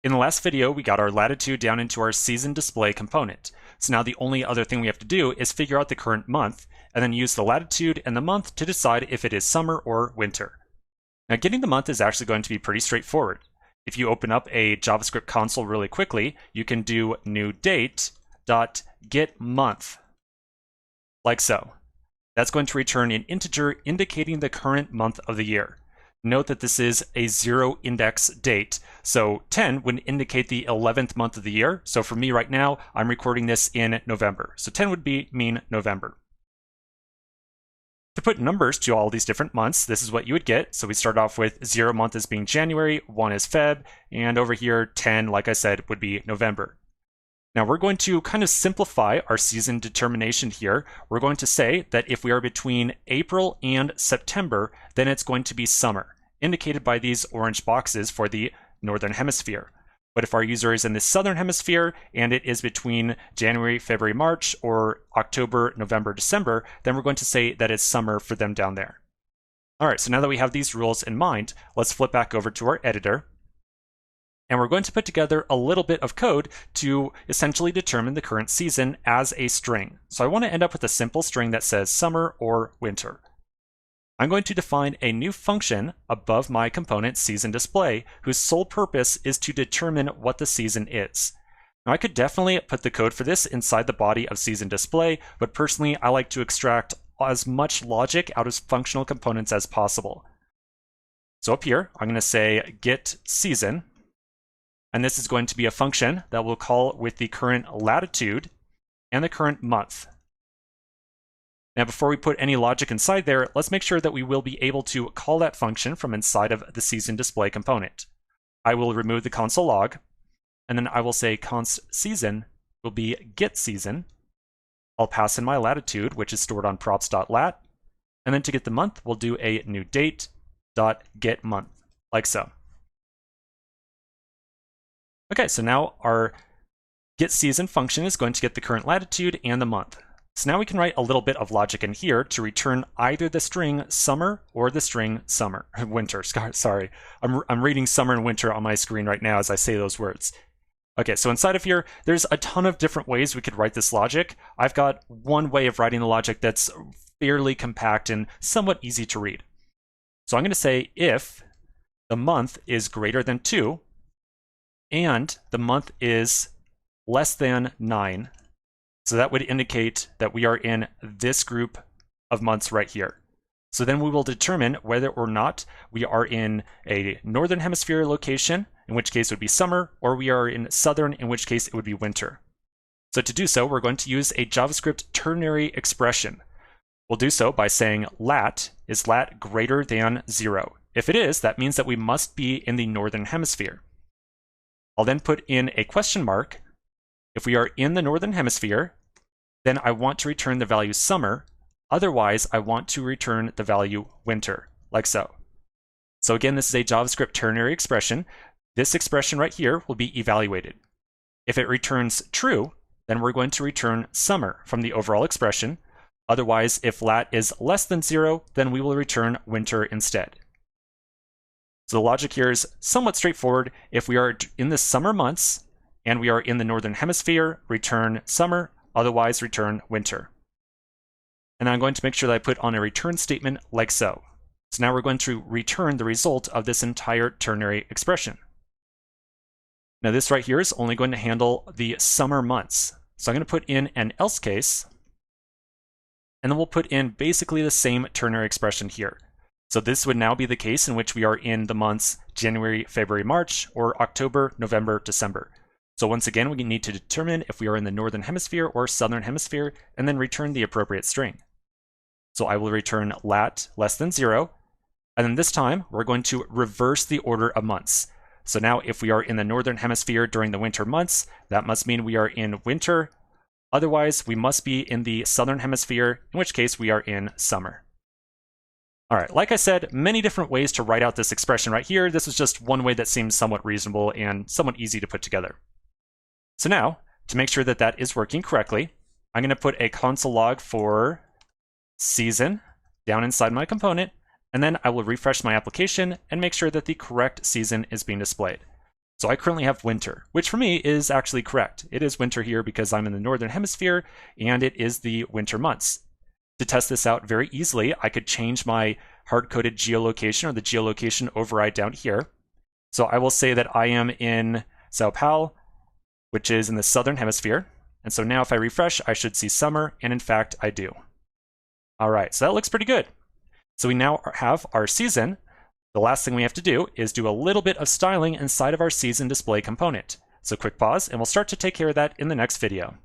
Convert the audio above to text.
In the last video, we got our latitude down into our season display component. So now the only other thing we have to do is figure out the current month, and then use the latitude and the month to decide if it is summer or winter. Now getting the month is actually going to be pretty straightforward. If you open up a JavaScript console really quickly, you can do new date dot get month, like so. That's going to return an integer indicating the current month of the year. Note that this is a 0 index date, so 10 would indicate the 11th month of the year. So for me right now, I'm recording this in November. So 10 would mean November. To put numbers to all these different months, this is what you would get. So we start off with 0 month as being January, 1 is Feb, and over here 10, like I said, would be November. Now we're going to kind of simplify our season determination here. We're going to say that if we are between April and September, then it's going to be summer, indicated by these orange boxes for the Northern Hemisphere. But if our user is in the Southern Hemisphere and it is between January, February, March, or October, November, December, then we're going to say that it's summer for them down there. All right, so now that we have these rules in mind, let's flip back over to our editor. And we're going to put together a little bit of code to essentially determine the current season as a string. So I want to end up with a simple string that says summer or winter. I'm going to define a new function above my component season display, whose sole purpose is to determine what the season is. Now I could definitely put the code for this inside the body of season display, but personally I like to extract as much logic out of functional components as possible. So up here, I'm going to say get season. And this is going to be a function that we'll call with the current latitude and the current month. Now, before we put any logic inside there, let's make sure that we will be able to call that function from inside of the season display component. I will remove the console log, and then I will say const season will be get season. I'll pass in my latitude, which is stored on props.lat. And then to get the month, we'll do a new date.get month, like so. Okay, so now our getSeason function is going to get the current latitude and the month. So now we can write a little bit of logic in here to return either the string summer or the string winter. Sorry, I'm reading summer and winter on my screen right now as I say those words. Okay, so inside of here, there's a ton of different ways we could write this logic. I've got one way of writing the logic that's fairly compact and somewhat easy to read. So I'm going to say if the month is greater than 2, and the month is less than 9. So that would indicate that we are in this group of months right here. So then we will determine whether or not we are in a Northern Hemisphere location, in which case it would be summer, or we are in Southern, in which case it would be winter. So to do so, we're going to use a JavaScript ternary expression. We'll do so by saying lat is lat greater than 0. If it is, that means that we must be in the Northern Hemisphere. I'll then put in a question mark. If we are in the Northern Hemisphere, then I want to return the value summer. Otherwise, I want to return the value winter, like so. So again, this is a JavaScript ternary expression. This expression right here will be evaluated. If it returns true, then we're going to return summer from the overall expression. Otherwise, if lat is less than 0, then we will return winter instead. So the logic here is somewhat straightforward. If we are in the summer months and we are in the Northern Hemisphere, return summer, otherwise return winter. And I'm going to make sure that I put on a return statement like so. So now we're going to return the result of this entire ternary expression. Now this right here is only going to handle the summer months. So I'm going to put in an else case, and then we'll put in basically the same ternary expression here. So this would now be the case in which we are in the months January, February, March, or October, November, December. So once again, we need to determine if we are in the Northern Hemisphere or Southern Hemisphere, and then return the appropriate string. So I will return lat less than 0, and then this time we're going to reverse the order of months. So now if we are in the Northern Hemisphere during the winter months, that must mean we are in winter. Otherwise, we must be in the Southern Hemisphere, in which case we are in summer. All right, like I said, many different ways to write out this expression right here. This is just one way that seems somewhat reasonable and somewhat easy to put together. So now, to make sure that that is working correctly, I'm going to put a console log for season down inside my component, and then I will refresh my application and make sure that the correct season is being displayed. So I currently have winter, which for me is actually correct. It is winter here because I'm in the northern hemisphere and it is the winter months. To test this out very easily, I could change my hard-coded geolocation or the geolocation override down here. So I will say that I am in Sao Paulo, which is in the southern hemisphere. And so now if I refresh, I should see summer, and in fact, I do. All right, so that looks pretty good. So we now have our season. The last thing we have to do is do a little bit of styling inside of our season display component. So quick pause, and we'll start to take care of that in the next video.